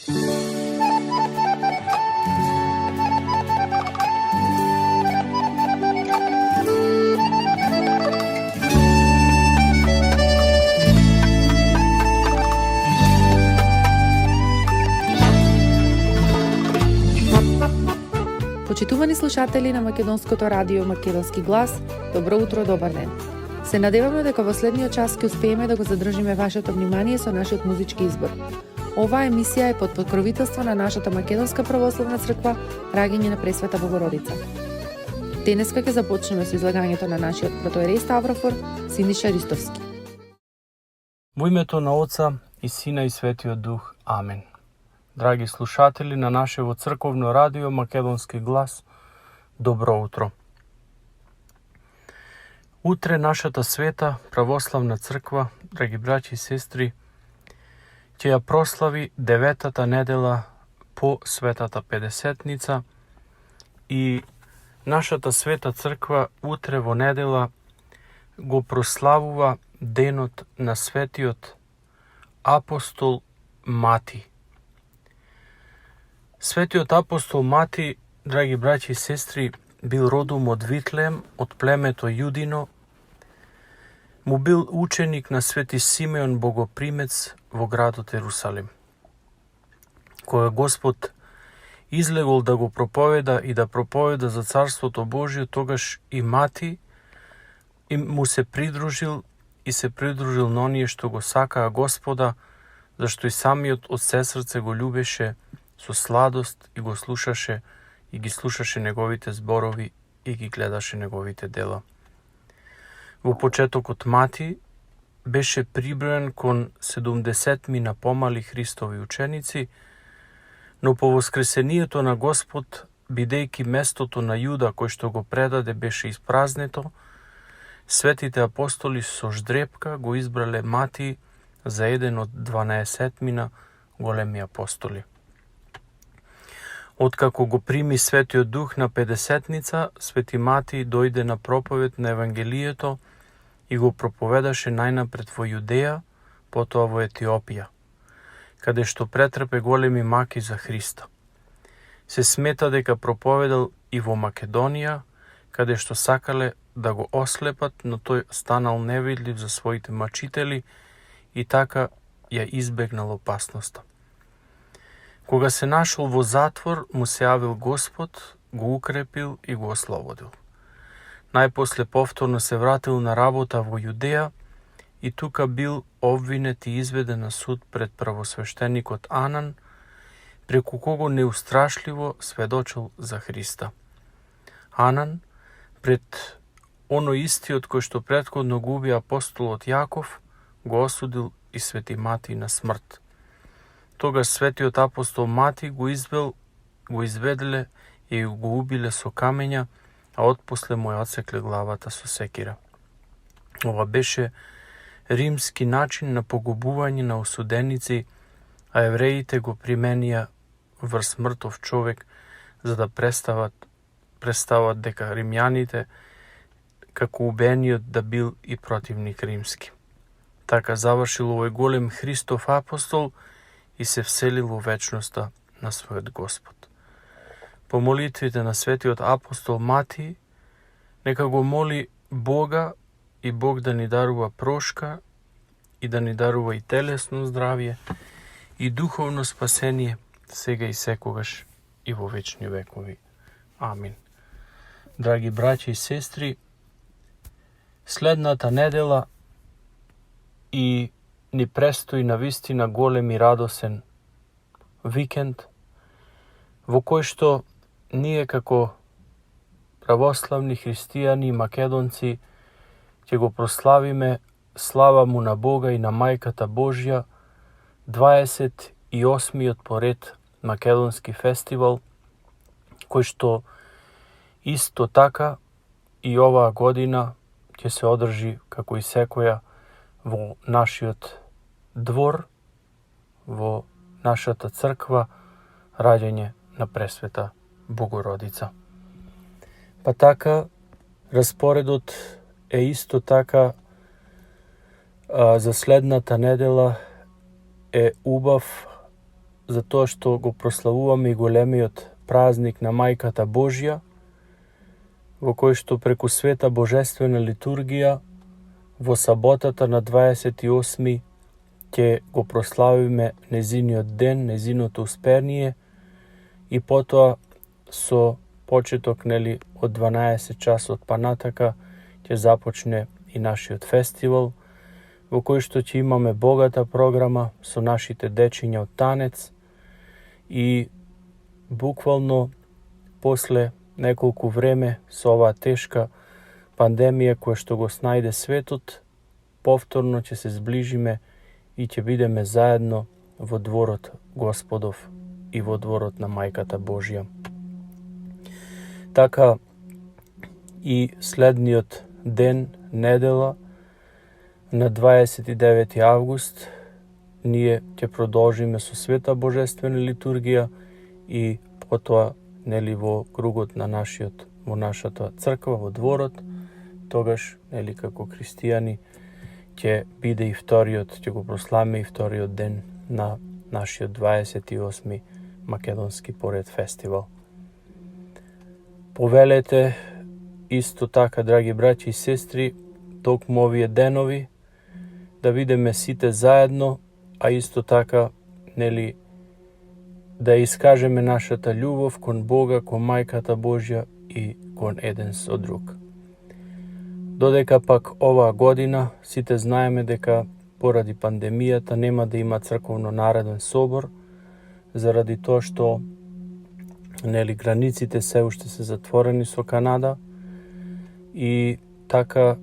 Почитувани слушатели на Македонското радио Македонски глас, добро утро, добар ден. Се надеваме дека во следниот час ќе успееме да го задржиме вашето внимание со нашиот музички избор. Оваа емисија е под покровителство на нашата Македонска православна црква Раѓање на Пресвета Богородица. Денеска ќе започнеме со излагањето на нашиот протоиерей Ставрофор Синиша Ристовски. Во името на Отца и Сина и Светиот Дух. Амен. Драги слушатели на нашето црковно радио Македонски глас, добро утро. Утре нашата света православна црква, драги браќи и сестри, ќе ја прослави 9-та недела по Светата Педесетница и нашата света црква утре во недела го прославува денот на светиот апостол Мати. Светиот апостол Мати, драги браќи и сестри, бил родом од Витлеем, од племето Јудино. Му бил ученик на свети Симеон Богопримец во градот Ерусалим. Кога Господ излегол да го проповеда и да проповеда за Царството Божие, тогаш и Мати му се придружил на оние што го сакаа Господа, зашто и самиот од се срце го љубеше со сладост и го слушаше и ги слушаше неговите зборови и ги гледаше неговите дела. Во почетокот Мати беше приброен кон 70 помали Христови ученици, но по воскресението на Господ, бидејќи местото на Јуда кој што го предаде беше испразнето, светите апостоли со ждрепка го избрале Мати за еден од 12 големи апостоли. Откако го прими Светиот Дух на Педесетница, Свети Мати дојде на проповед на Евангелието и го проповедаше најнапред во Јудеја, потоа во Етиопија, каде што претрпе големи маки за Христа. Се смета дека проповедал и во Македонија, каде што сакале да го ослепат, но тој станал невидлив за своите мачители и така ја избегнал опасноста. Кога се нашол во затвор, му се јавил Господ, го укрепил и го ослободил. Најпосле повторно се вратил на работа во Јудеја и тука бил обвинет и изведен на суд пред првосвештеникот Анан, преку кого неустрашливо сведочил за Христа. Анан, пред оно истиот кој што претходно го уби апостолот Јаков, го осудил и Свети Мати на смрт. Тогаш светиот апостол Мати го изведеле и го убиле со камења, а отпосле му ја одсекле главата со секира. Ова беше римски начин на погубување на осуденици, а евреите го применија врз мртов човек за да представат дека римјаните како убениот да бил и противник римски. Така завршил овој голем Христов апостол и се вселил во вечноста на својот Господ. По молитвите на светиот апостол Мати, нека го моли Бога и Бог да ни дарува прошка и да ни дарува и телесно здравје и духовно спасение сега и секогаш и во вечни векови. Амин. Драги браќи и сестри, следната недела и ни престои навистина голем и радосен викенд, во кој што ние како православни христијани и македонци ќе го прославиме слава му на Бога и на Мајката Божја, 28-миот поред македонски фестивал, кој што исто така и оваа година ќе се одржи како и секоја во нашиот двор, во нашата црква, Раѓање на Пресвета Богородица. Па така, распоредот е исто така за следната недела е убав затоа што го прославуваме и големиот празник на Мајката Божја, во кој што преку света божествена литургија во саботата на 28 ќе го прославиме незиниот ден, незиното успение и потоа со почеток од 12 часот па натака ќе започне и нашиот фестивал, во кој што ќе имаме богата програма со нашите дечиња од танец и буквално после неколку време со оваа тешка пандемија која што го снајде светот, повторно ќе се зближиме и ќе бидеме заедно во дворот Господов и во дворот на Мајката Божја. Така и следниот ден, недела, на 29 август, ние ќе продолжиме со света божествена литургија и потоа во кругот на во нашата црква, во дворот, тогаш како христијани ќе биде и ќе го прославиме и вториот ден на нашиот 28 македонски поред фестивал. Повелете исто така, драги браќи и сестри, токму овие денови да бидеме сите заедно, а исто така да искажеме нашата љубов кон Бога, кон Мајката Божја и кон еден со друг. Додека пак оваа година сите знаеме дека поради пандемијата нема да има црковно нареден собор, заради тоа што границите се уште се затворени со Канада и така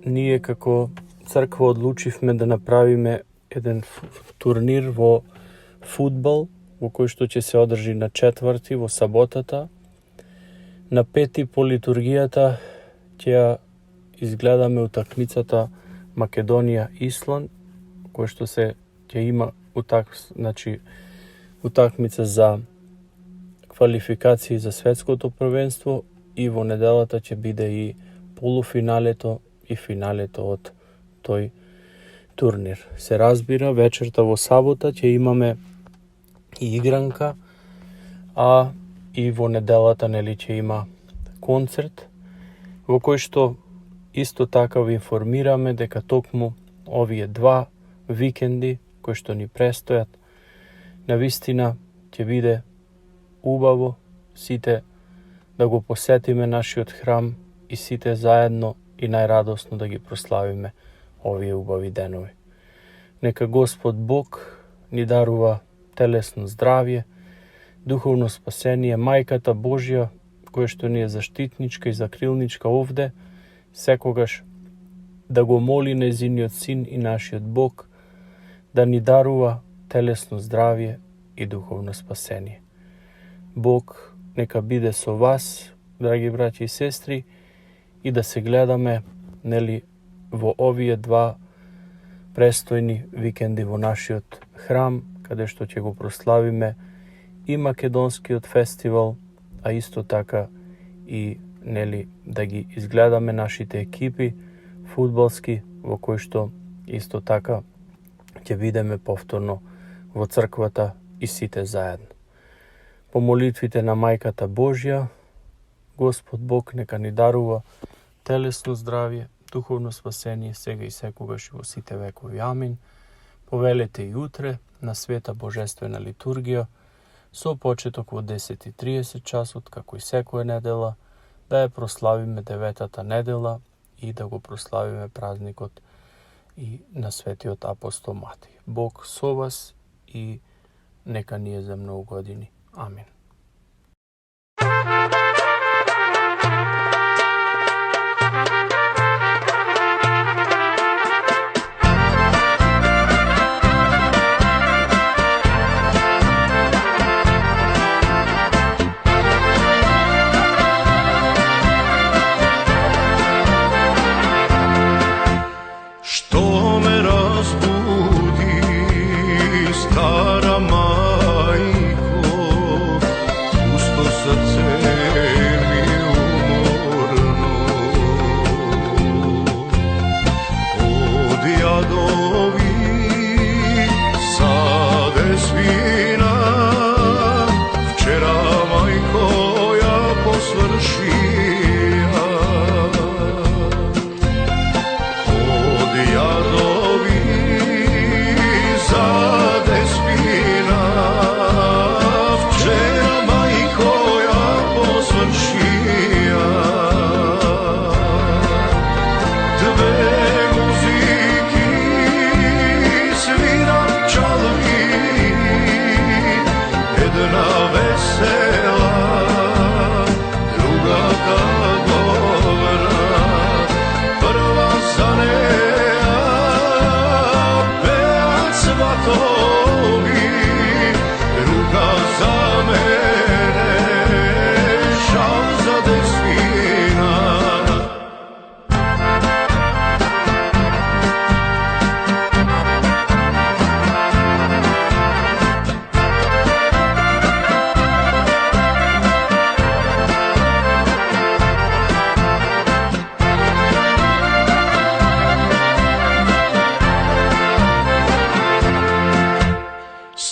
ние како црква одлучивме да направиме еден турнир во фудбал, во кој што ќе се одржи на 4 во саботата. На 5 по литургијата ќе ја изгледаме утакмицата Македонија-Исланд, кој што ќе има утакмица за квалификации за светското првенство и во неделата ќе биде и полуфиналето и финалето од тој турнир. Се разбира, вечерта во сабота ќе имаме и игранка, а и во неделата ќе има концерт, во кој што исто така ви информираме дека токму овие 2 викенди кои што ни престојат, навистина ќе биде убаво сите да го посетиме нашиот храм и сите заедно и најрадосно да ги прославиме овие убави денови. Нека Господ Бог ни дарува телесно здравје, духовно спасение, Мајката Божја, која што ни е заштитничка и закрилничка овде, секогаш да го моли незиниот Син и нашиот Бог да ни дарува телесно здравје и духовно спасение. Бог нека биде со вас, драги браќи и сестри, и да се гледаме во овие 2 престојни викенди во нашиот храм, каде што ќе го прославиме и македонскиот фестивал, а исто така и да ги изгледаме нашите екипи фудбалски, во кои што исто така ќе бидеме повторно во црквата и сите заедно. По молитвите на Мајката Божја, Господ Бог нека ни дарува телесно здравје, духовно спасение сега и секогаш и во сите векови. Амин. Повелете и утре на света божествена литургија со почеток во 10:30 часот, како и секоја недела, да ја прославиме 9-та недела и да го прославиме празникот и на светиот апостол Матеј. Бог со вас и нека ни е за многу години. Амин. Stara majko,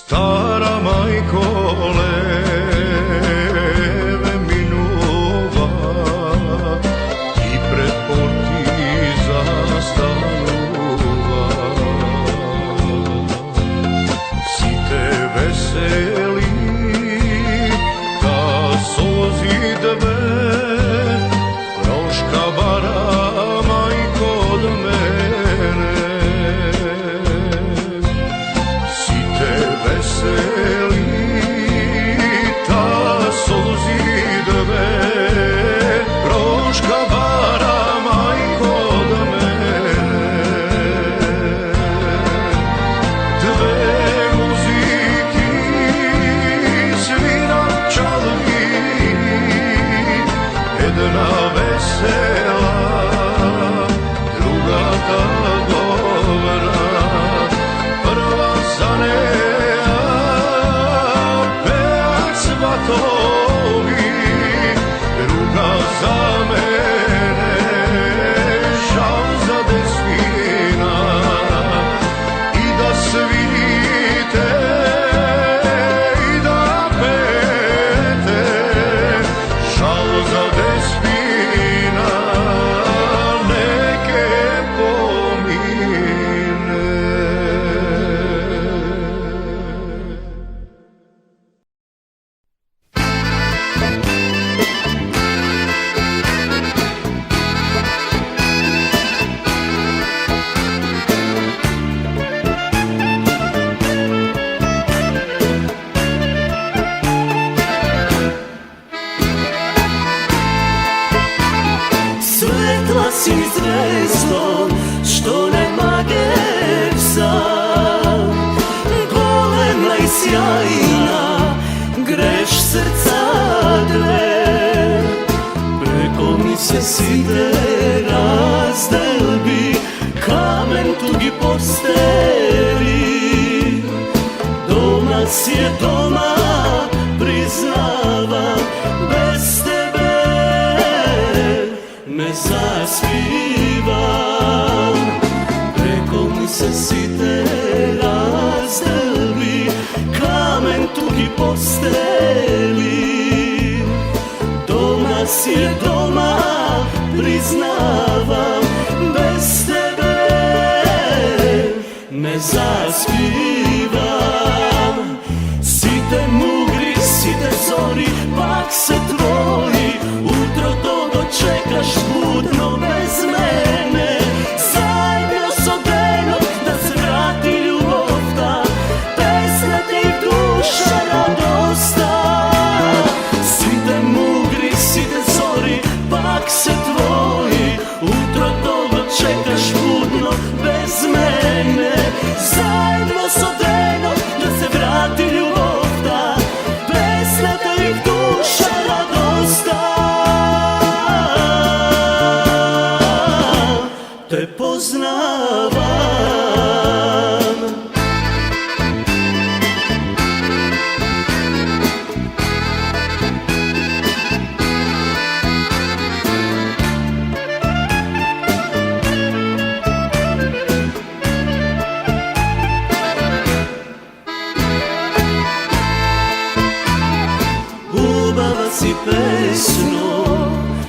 Stara majko leve minuva i pred portiza stanuva. Si te veseli da sozi dve proška bara majko od mene. Si te veseli ta sozi dve proška bara majko od mene. Dve muziki svira čalgi, jedna vesela, druga ta dobra. Prva za neja pejac svatovi, druga za mene žal za despina. I da svirite i da pete žal za despina neke pomine. Svetla si zvezdom, što nema gepsa, golema i sjajna, greš srca dve. Preko mi se side razdelbi, kamen tugi posteli. Dom nas je doma, priznavam, bez tebe me zaspivam. Preko mi se site razdelbi, kamen tugi posteli. Dom nas je doma, priznavam, bez tebe me zaspivam. Site mugri, site zori, pak se tvoji, utro to dočekaš budno bez mene. Zajedno s odenom da se vrati ljubov ta, pesna te i duša radosta. Site mugri, site zori, pak se tvoji, utro to dočekaš budno bez mene. Zajedno s odenom da se vrati ljubov ta, pesna te i duša radosta. Te poznavam. Ubava si pesno,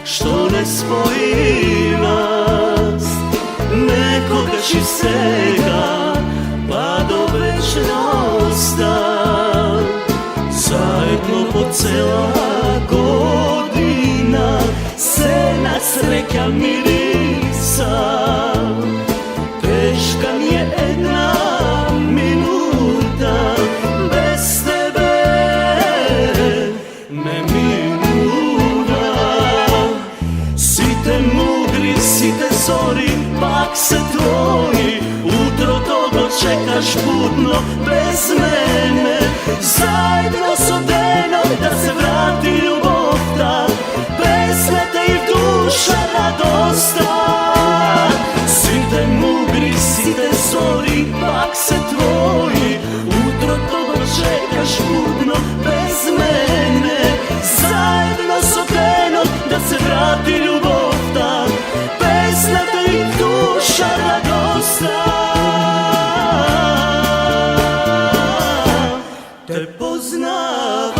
što ne spoji nas, nekoga či svega, pa do večnosta. Zajedno po cela godina, se nas sreća mirisa. Teška mi je jedna minuta, bez tebe ne minuta. Site mugri, site zori, pak se tvoji, utro to dočekaš budno bez mene. Zajedno s odenom da se vrati ljubov ta, pesna te i duša radosta. Site mugri, site zori, pak se tvoji, utro to dočekaš budno bez mene. Zajedno s odenom da se vrati ljubov ta, pesna te i duša radosta. te poznavam.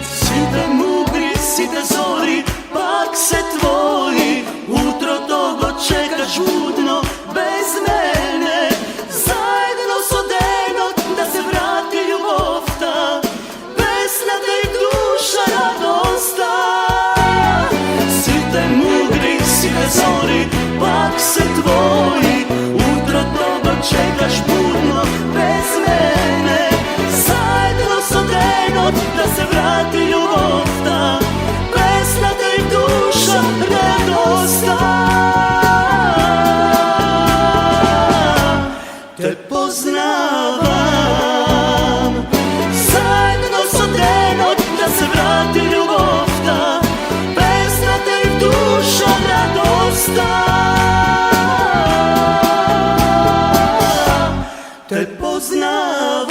Сите мудри, сите зори, пак се твои. Утрото го чекаш будно, без мене. Заедно со денот да се врати љубовта, песната и душа радоста. Сите мудри, сите зори, пак се твои. Утрото го чекаш будно, без мене. Заедно со денот да се врати љубовта, песната и душа радоста. Те познавам. Заедно со денот да се врати љубовта, песната и душа радоста. Те познавам.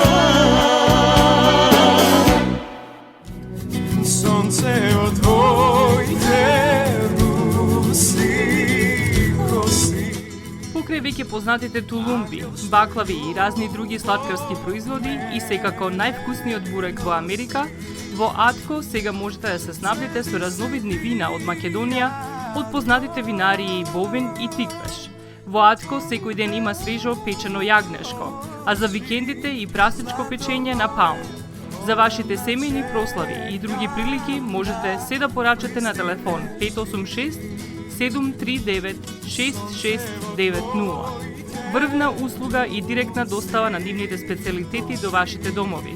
Сонце од твоите руси коси. Покрај веќе познатите тулумби, баклави и разни други сладкарски производи и секако највкусниот бурек во Америка, во Атко сега можете да се снабдите со разновидни вина од Македонија, од познатите винарии Бовин и Тиквеш. Во Атко секој ден има свежо печено јагнешко, а за викендите и прасничко печење на паун. За вашите семејни прослави и други прилики можете се да порачате на телефон 586 739 6690. Врвна услуга и директна достава на нивните специјалитети до вашите домови.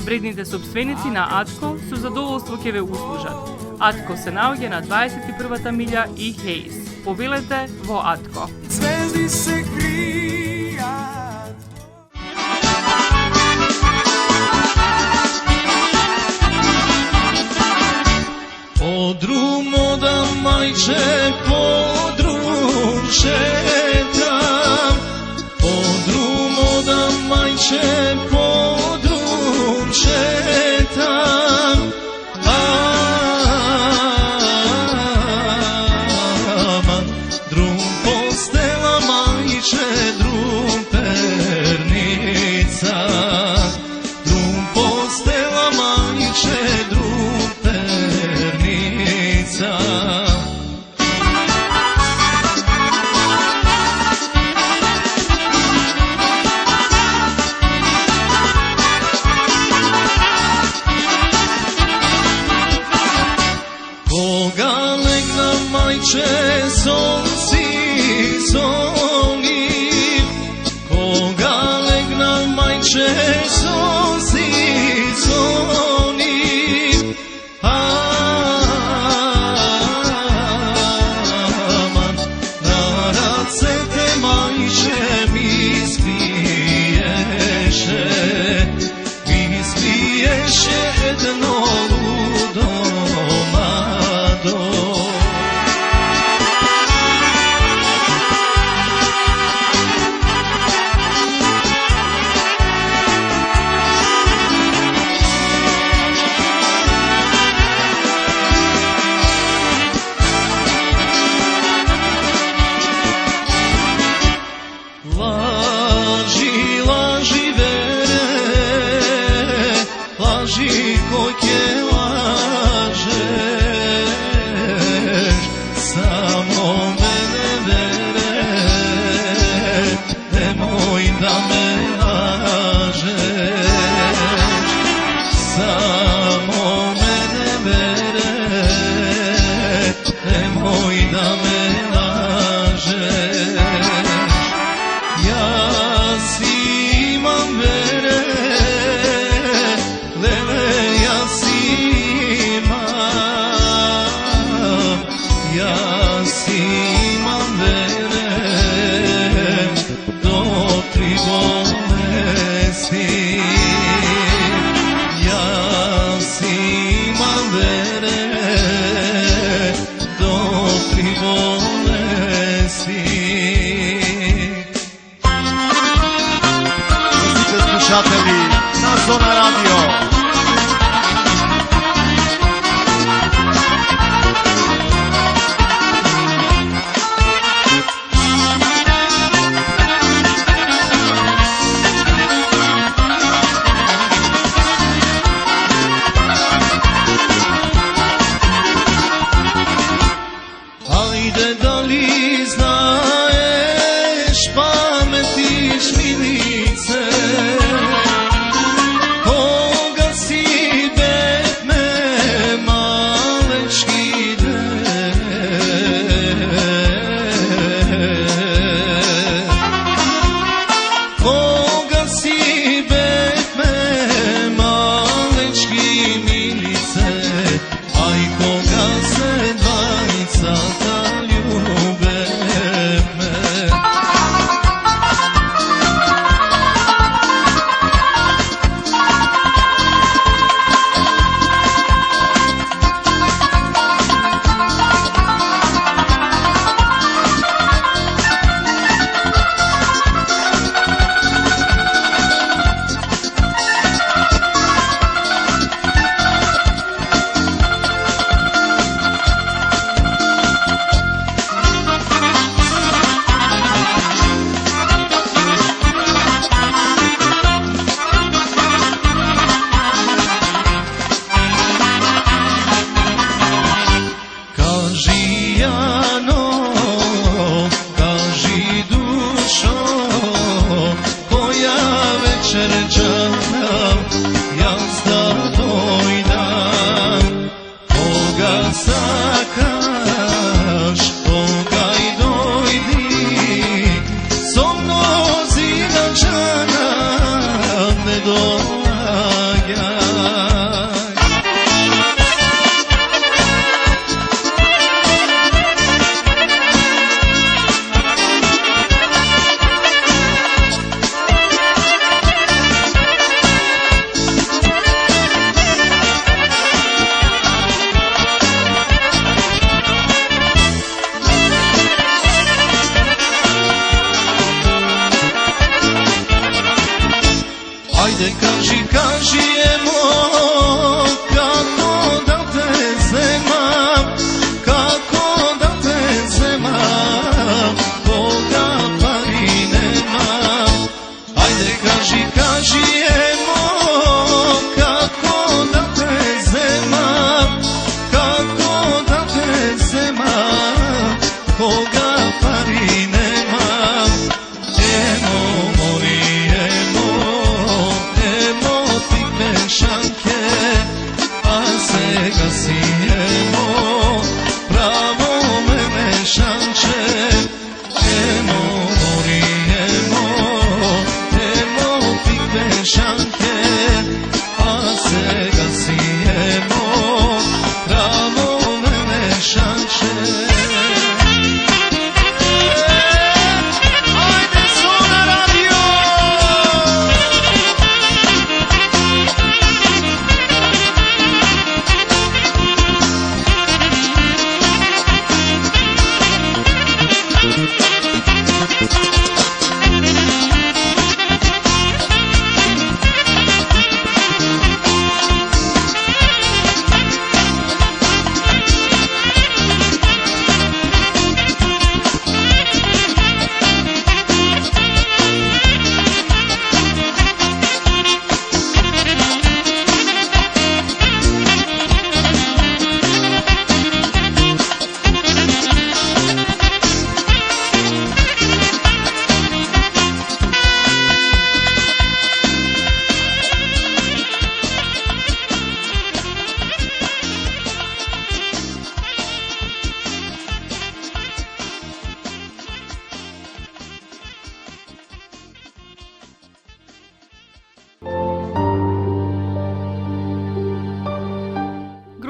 Вредните собственици на Атко со задоволство ќе ве услужат. Атко се наоѓа на 21-та милја и Хейс. Повелете во Атко. Звезди се кријат. Podrum da majče, podrum šetam. Podrum da majče, podrum šetam. Aman, drum postela majče, drum pernica. Drum postela majče, drum pernica. Koga legna majče, zonci, zoni. Koga legna majče, zonci, zoni. Aman, na race te majče mi spiješe jedno ludo mlado. Laži, laži vere, laži koke lažeš, samo mene vere, nemoj da me lažeš, samo mene vere, nemoj da me lažeš. Ja si imam vere, lele, ja si imam, ja si imam vere, do tri bolesti.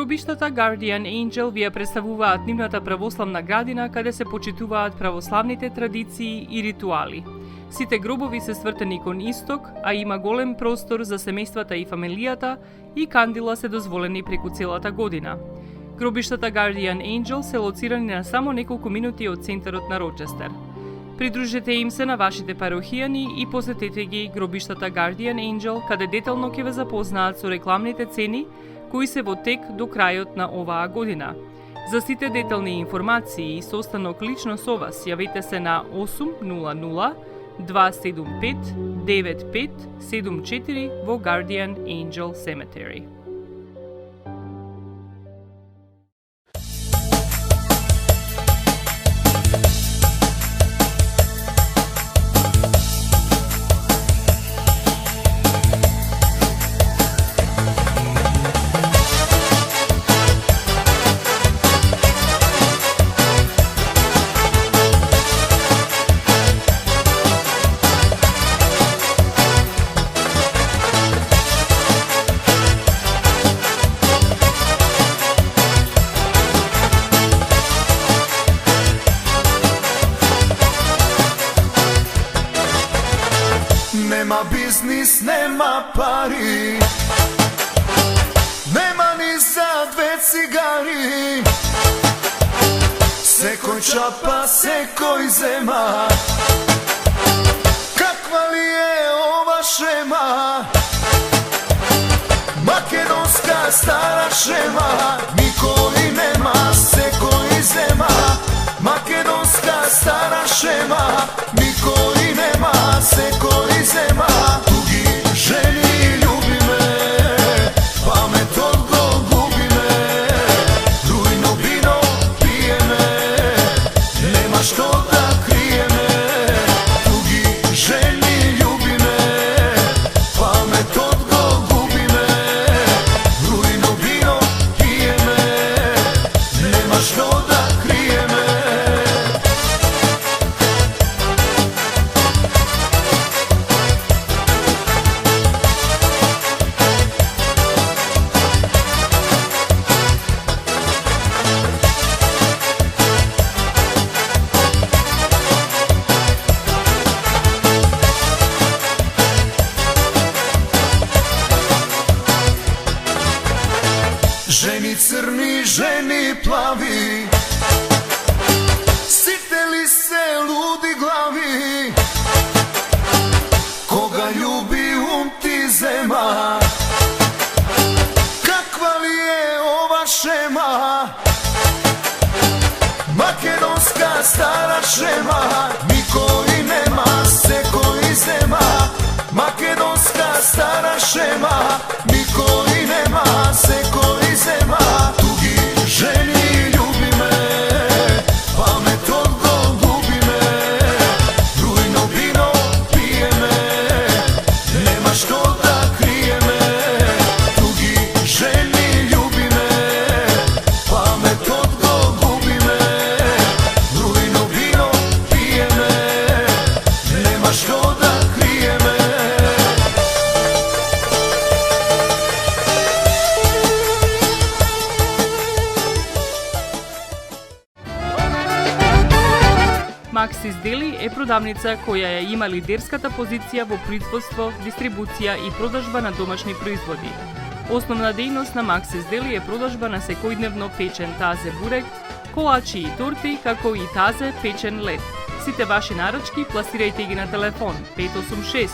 Гробиштата Guardian Angel ви ја представуваат нивната православна градина каде се почитуваат православните традиции и ритуали. Сите гробови се свртени кон исток, а има голем простор за семејствата и фамилијата и кандила се дозволени преку целата година. Гробиштата Guardian Angel се лоцирани на само неколку минути од центарот на Рочестер. Придружете им се на вашите парохијани и посетете ги гробиштата Guardian Angel, каде детално ќе ве запознаат со рекламните цени кои се во тек до крајот на оваа година. За сите детални информации и состанок лично со вас, јавете се на 800 275 9574 во Guardian Angel Cemetery. Nema biznis, nema pari, nema ni za 2 cigari. Sekoj čapa, sekoj zema, kakva li je ova šema? Makedonska stara šema, niko i nema, sekoj zema. Makedonska stara šema, niko i nema, sekoj zema. Tugi ženi ljubi me, pamet odgo gubi me, rujno vino pije me, nema što da krije me. Tugi ženi ljubi me, pamet odgo gubi me, rujno vino pije me, nema što da krije me. Ženi crni, ženi plavi, site li se ludi glavi, koga ljubi ti zema, kakva li je ova šema? Makedonska stara šema, niko i nema, seko i zema. Makedonska stara šema, niko i nema, seko i zema. Tugi ženi ljubi me, pamet odgo gubi me, rujno vino pije me, nema što da krije me. Tugi ženi ljubi me, pamet odgo gubi me, rujno vino pije me, nema što da krije me. Maxis Deli е продавница која ја има лидерската позиција во производство, дистрибуција и продажба на домашни производи. Основна дејност на Maxis Deli е продажба на секојдневно печен тазе бурек, колачи и торти, како и тазе печен лед. Сите ваши нарачки пласирајте ги на телефон 586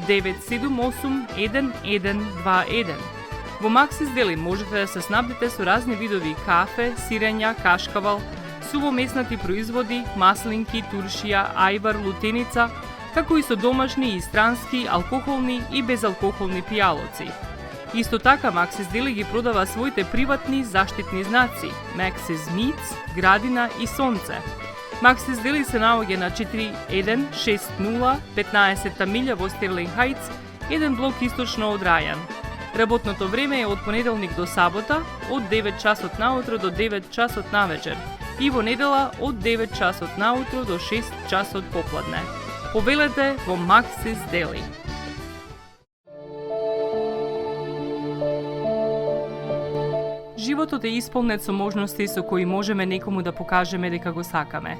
978 1121. Во Maxis Deli можете да се снабдите со разни видови кафе, сирења, кашкавал, сувомеснати производи, маслинки, туршија, ајвар, лутеница, како и со домашни и странски, алкохолни и безалкохолни пијалоци. Исто така Maxis Deli ги продава своите приватни заштитни знаци Maxis Meats, Градина и Сонце. Maxis Deli се наоѓа на 4160 15-та милја во Стерлинг Хајтс, еден блок источно од Рајан. Работното време е од понеделник до сабота, од 9 часот наутро до 9 часот навечер и во недела од 9 часот наутро до 6 часот попладне. Повелете во Maxis Deli. Животот е исполнет со можности со кои можеме некому да покажеме дека го сакаме.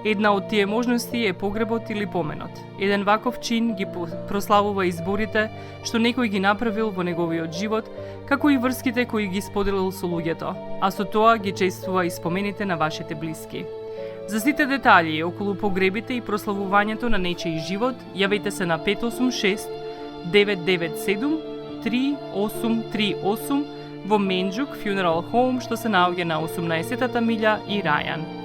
Една од тие можности е погребот или поменот. Еден ваков чин ги прославува изборите што некој ги направил во неговиот живот, како и врските кои ги споделил со луѓето, а со тоа ги чествува и спомените на вашите блиски. За сите детали околу погребите и прославувањето на нечиј живот, јавете се на 586 997 3838 во Менџук Funeral Home, што се наоѓа на 18-та милја и Рајан.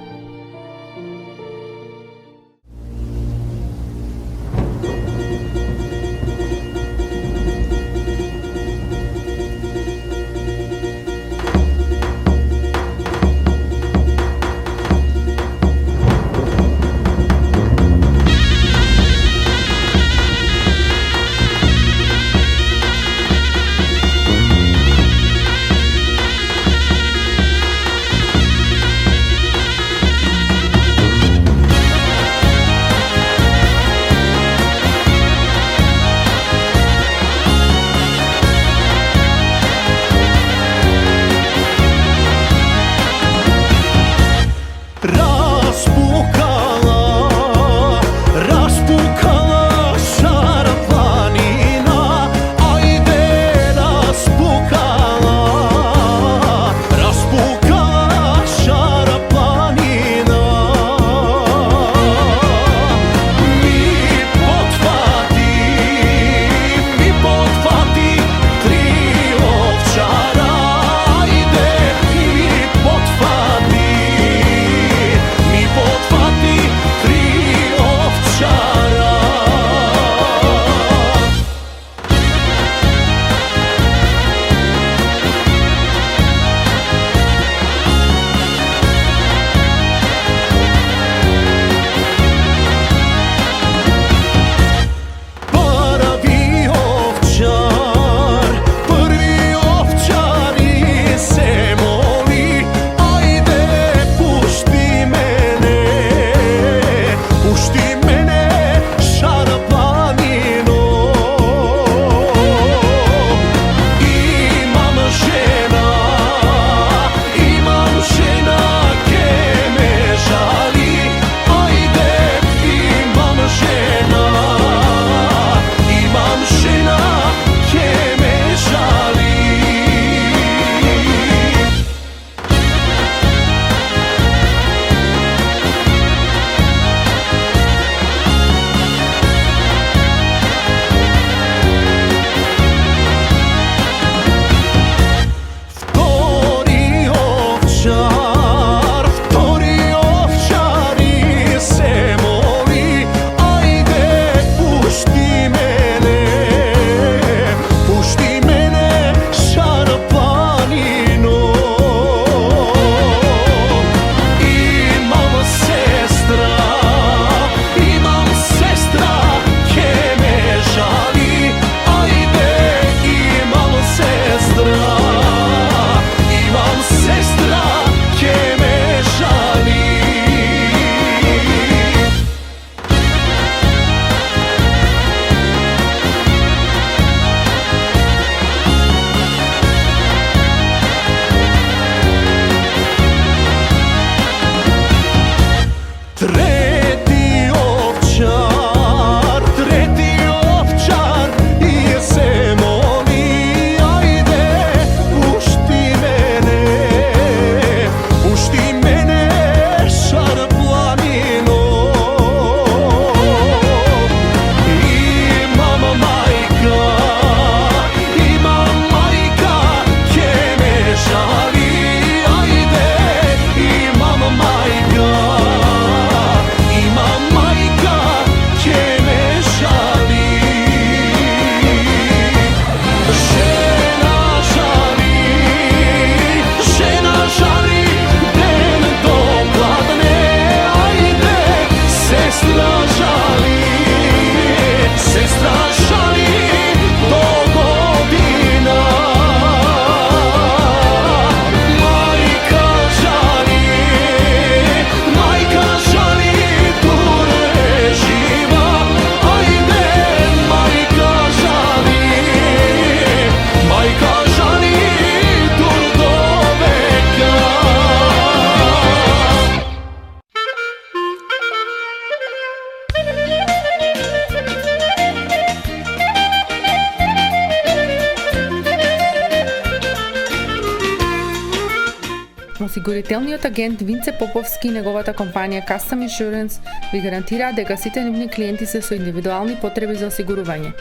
Осигурителниот агент Винце Поповски и неговата компанија Custom Insurance ви гарантираат дека сите нивни клиенти се со индивидуални потреби за осигурување.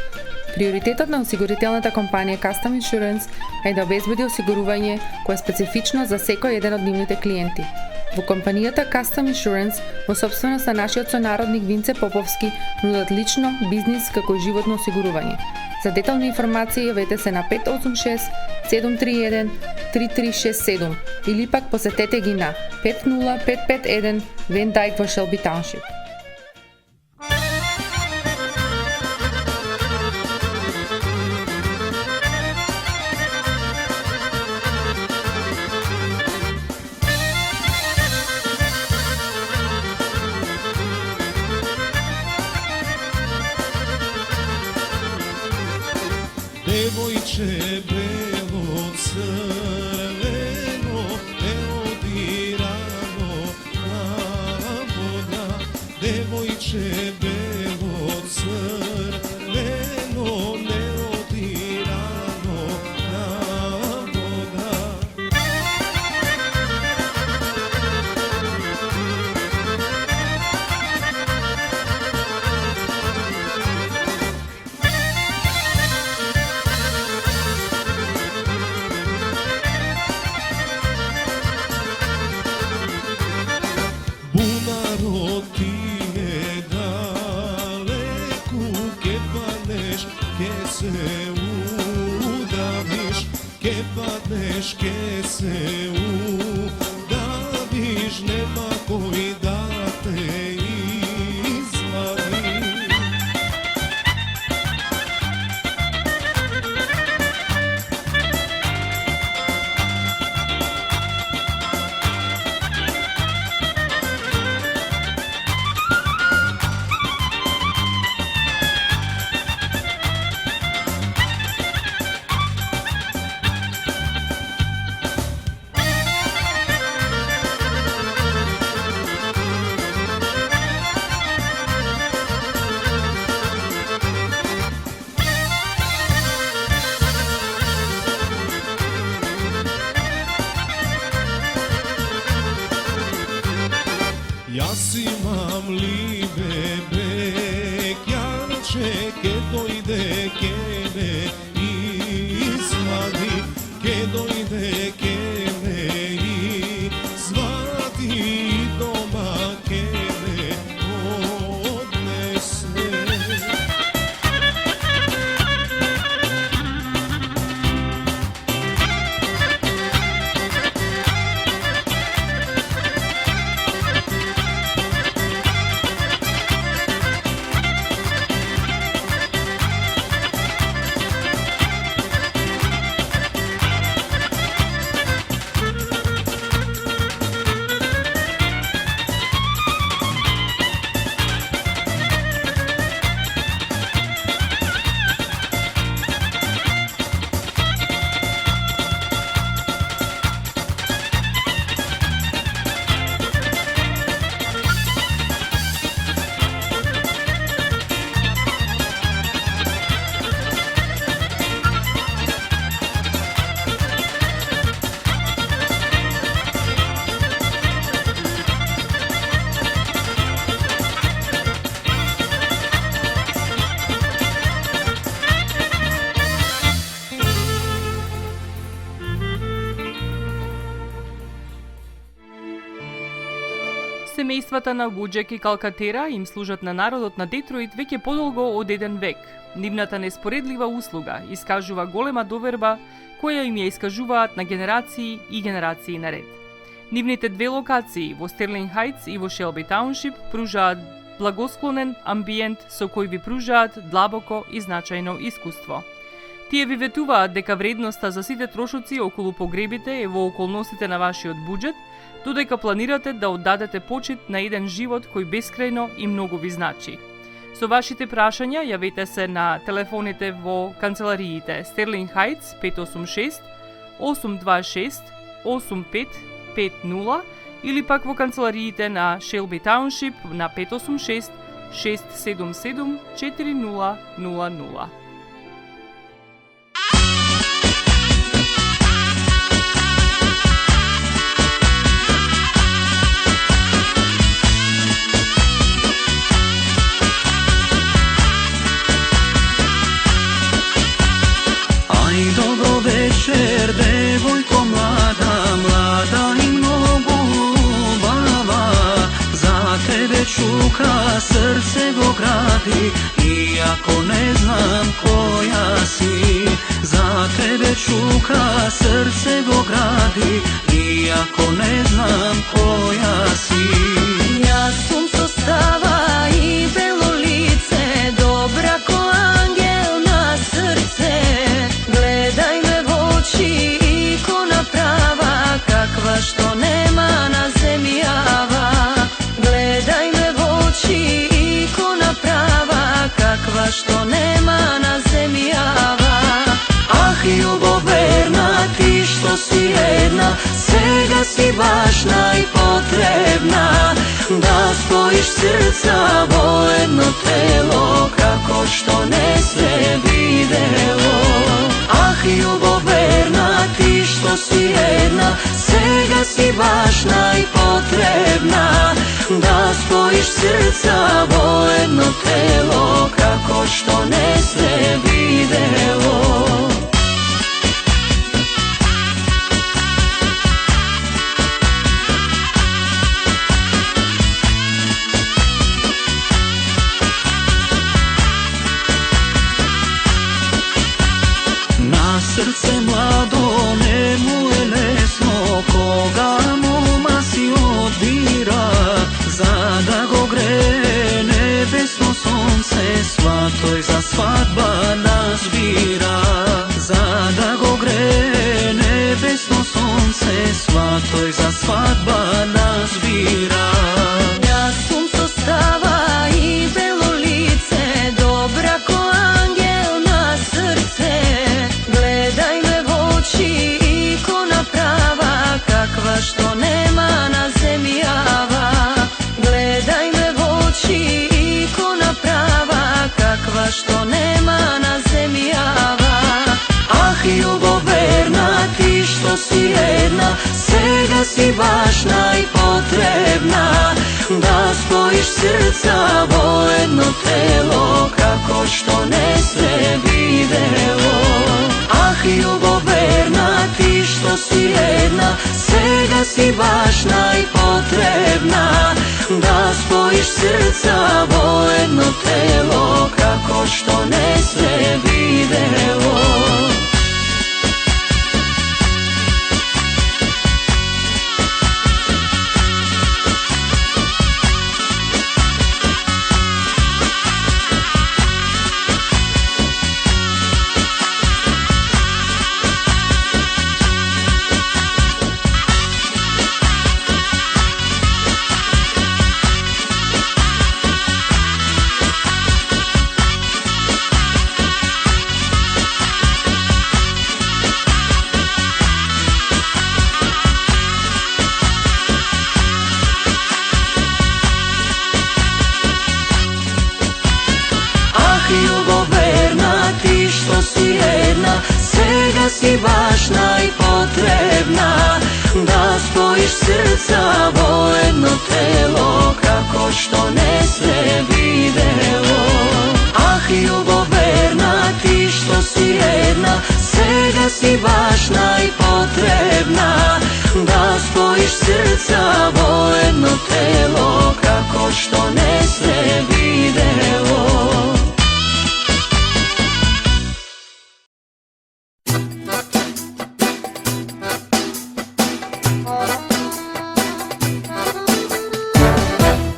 Приоритетот на осигурителната компанија Custom Insurance е да обезбеди осигурување кое е специфично за секој еден од нивните клиенти. Во компанијата Custom Insurance, во собственост на нашиот сонародник Винце Поповски, нудат лично, бизнис како и животно осигурување. За детални информации јавете се на 586 731 3367 или пак посетете ги на 50551 Van Dyke во Shelby Township. Devojče belo crveno, neodirano na voda. Devojče belo crveno, neodirano na voda. Bunaro ti je daleku, ke padneš, ke se udaviš, ke padneš, ke se udaviš, nema koji da te izvadi. Јас имам ливе бекјарче, ке дојде ке ме извади, ке дојде ке ме извади, дома ке ме однесе. Семејствата на Буџек и Калкатера им служат на народот на Детройт веќе подолго од еден век. Нивната неспоредлива услуга искажува голема доверба која им ја искажуваат на генерации и генерации наред. Нивните две локации во Стерлинг Хајтс и во Шелби Тауншип пружаат благосклонен амбиент со кој ви пружаат длабоко и значајно искуство. Тие ви ветуваат дека вредноста за сите трошоци околу погребите е во околностите на вашиот буџет, додека планирате да оддадете почит на еден живот кој бескрајно и многу ви значи. Со вашите прашања јавете се на телефоните во канцелариите Стерлинг Хајтс 586 826 8550 или пак во канцелариите на Шелби Тауншип на 586 677 4000. srca vo jedno telo, kako što ne se videlo. Ah, ljubav verna, ti što si jedna, svega si baš najpotrebna. Da spojiš srca vo jedno telo, kako što ne se videlo. Srce mlado, ne mu je lesno, koga moma si odbira, za da go gre nebesno sonce, svatoj za svadba nas bira. Za da go gre nebesno sonce, svatoj za svadba nas bira. Ja sunco stava i belo lice, dobra ko angel na srce. Gledaj me v oči, ikona prava, kakva što nema na zemlji java. Gledaj me v oči, ikona prava, kakva što nema na zemlji java. Ah, ljubav verna, ti što si jedna, svega si baš najpotrebna. Da spojiš srca vo jedno telo, kako što ne se videlo. Ah, ljubav verna, ti što si jedna, svega si baš najpotrebna. Da spojiš srca vo jedno telo, kako što ne se videlo. Svega si baš najpotrebna. Da spojiš srca vo jedno telo, kako što ne se videlo. Ah, ljubav verna, ti što si jedna, svega si baš najpotrebna. Da spojiš srca vo jedno telo, kako što ne se videlo.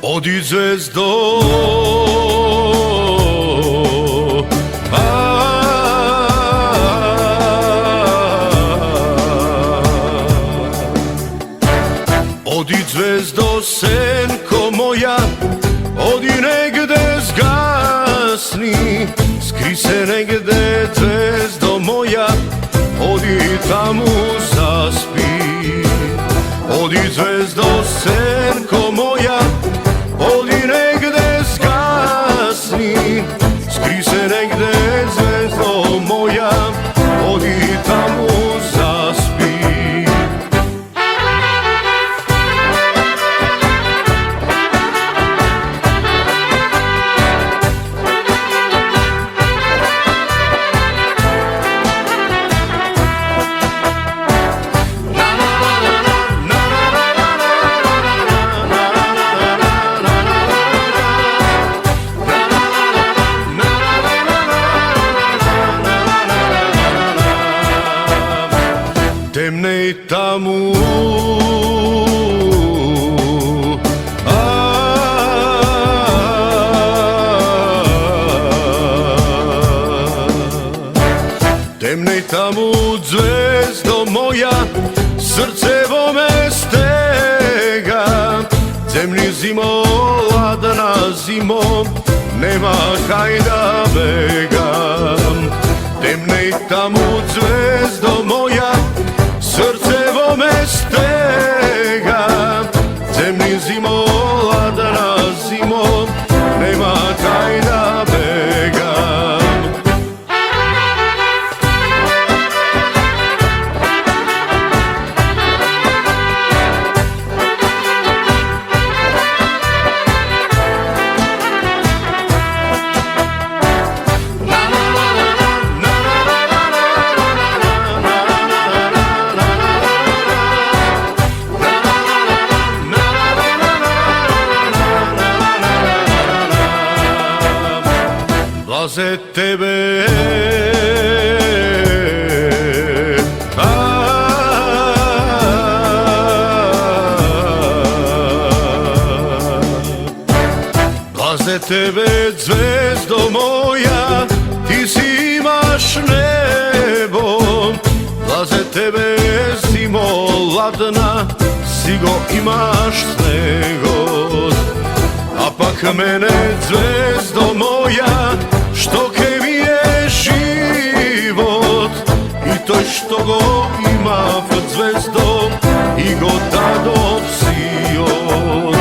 Odi zvezdo, odi zvezdo, senko moja, odi negde zgasni, skri se negde zvezdo moja, odi tamo zaspi. Odi zvezdo, senko moja, odi negde zgasni, skri se negde zvezdo moja, odi tamo zaspi. Temnej tamu, temnej tamu zvezdo moja, srce vo me stega. Zemlji zimo, ladna zimo, nema kaj da begam. Temnej tamu zvezdo moja, srce vo me stega. Zemlji zimo, ladna zimo, Blaze tebe Blaze tebe zvezdo moja, ti si imaš nebo. Blaze tebe zimo ladna, sigo imaš snegod. A pak mene zvezdo moja, što ke mi je život. I to što go ima pod zvezdom, i go dado psijot.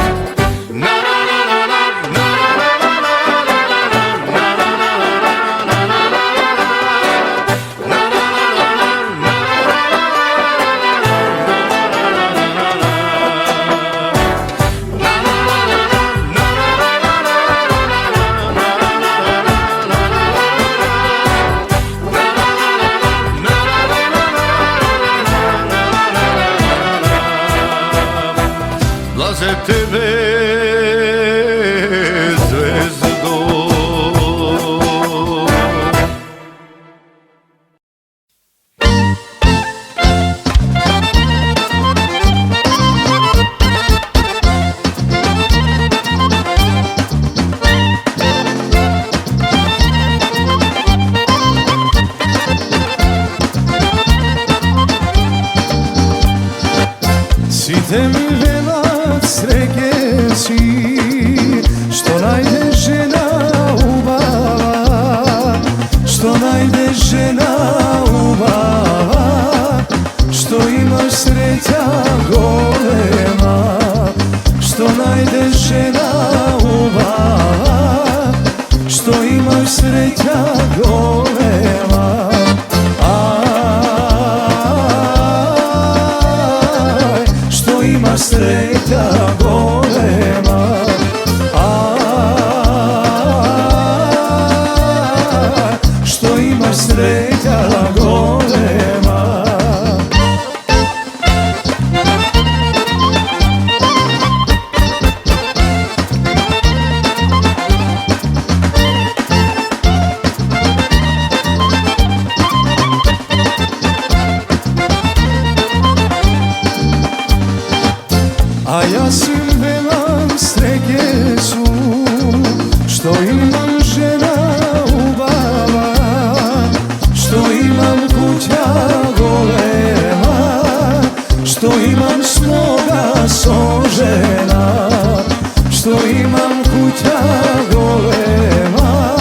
Blaze tebe zvezdo. Site mi venac sreke si, što najde žena ubava, što najde žena ubava, što imaš sreća golema, što najde žena ubava, što imaš sreća golema. Imaš sreća golema, što imaš sreća golema. A ja sim velam streke su, što imam žena ubava, što imam kuća golema, što imam svoga sožena, što imam kuća golema,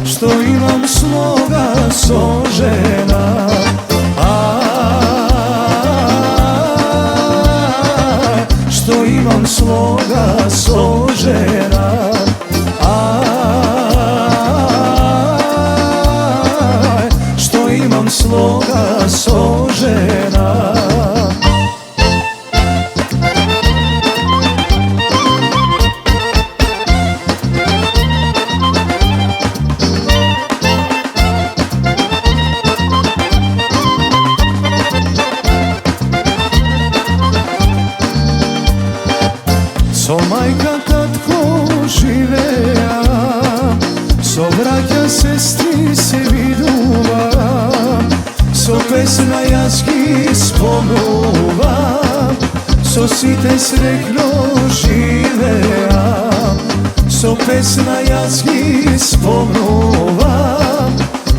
što imam svoga sožena. Što imam svoga sožena, što imam svoga sožena. So majka tatko živea, so braća sestri se viduva, so pesna jački sponuva, so site srekno živea, so pesna jački sponuva,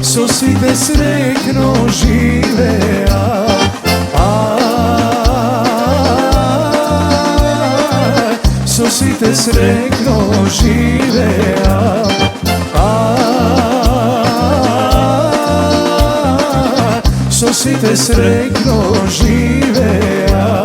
so site srekno živea. So site srekno živea, so site srekno živea.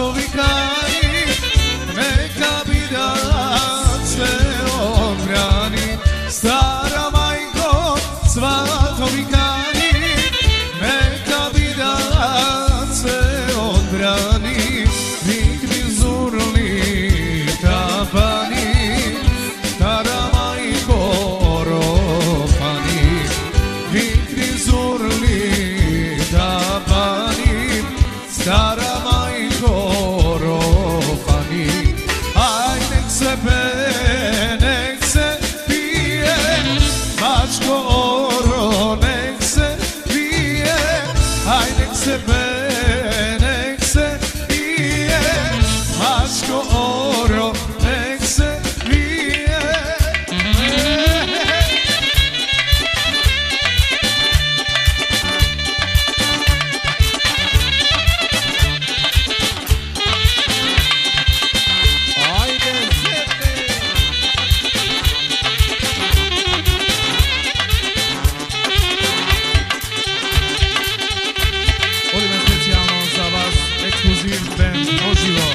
Svato vikari, neka bidac sve odbrani. Stara majko, svato vikari, neka bidac sve odbrani. Nikvi zurli tapani, stara majko orofani. Nikvi zurli tapani, stara majko orofani. Aj nek se pe, nek se pije, mačko oro nek se pije. Aj nek se pe, nek se pije, mačko oro nek se pije. Ajde sete. Ovime specijalno za vas ekskluziv band Oživo.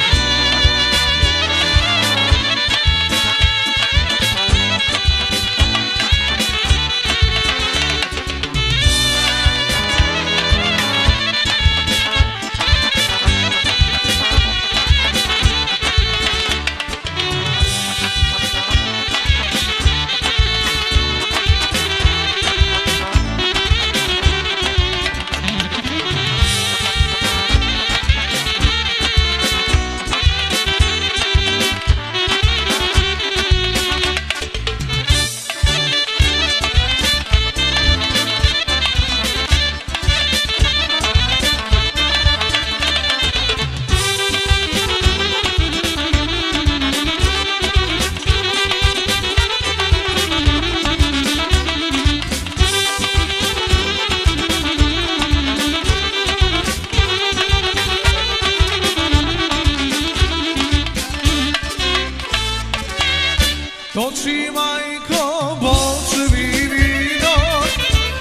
Toči majko bočevi vino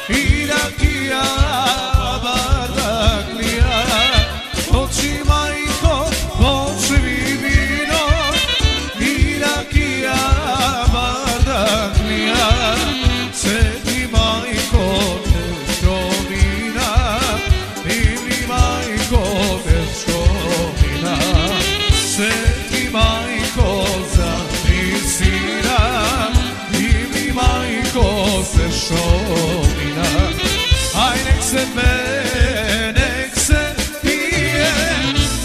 i rakija bardaklija. Toči majko bočevi vino i rakija bardaklija. Sveti majko teško vina, divni majko teško vina. Sveti majko za sina, divni majko se šovina. Aj nek se pe, nek se pije,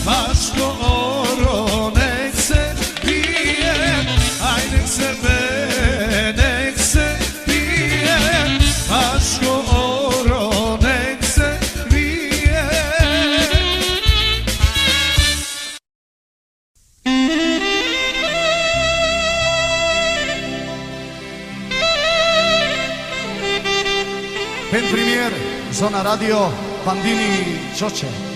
mačko oro nek se pije. Aj nek se pe, nek se pije, mačko oro nek se pije. Ben premier, zona radio, Bandini Čoče.